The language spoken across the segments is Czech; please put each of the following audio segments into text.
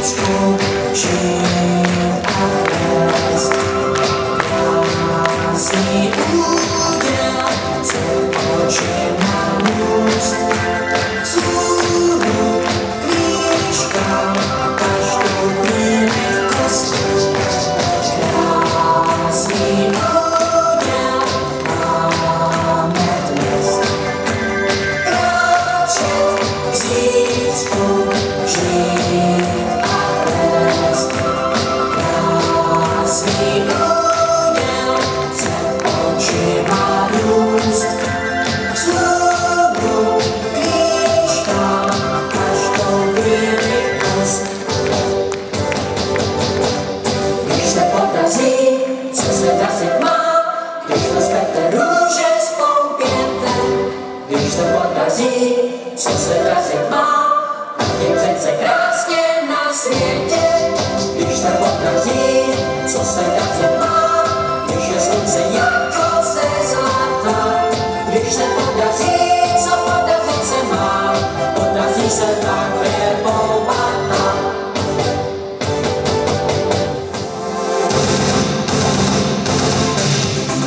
zítřku žít a vést. Krásný úděl před očima růst. Zůru kvíčka každou chvíli v kostce. Krásný úděl máme dnes. Kráčet k zítřku žít a vést. Krásný úděl před očima růst. Znovu klíčka každou chvíli kost. Když se podaří, co se dařit má, když rozkvete růže vzpoupěte. Když se podaří, co se dařit má, tak je přece krásně na světě. Když se podaří, co se dařit má, když je slunce jako ze zlata. Když se podaří, co podařit se má, podaří se takhle pomáhat.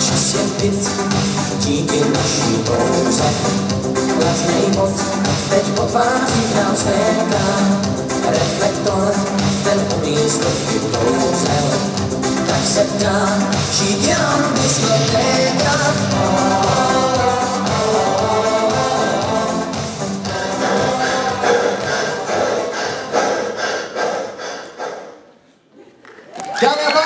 Čas je byt, díky naší pouze. Vlažnej bod, teď po tvářích nám stéká. Reflektor, ten umí stovky touzel. Tak se dá žít jenom diskotéka. Dámy a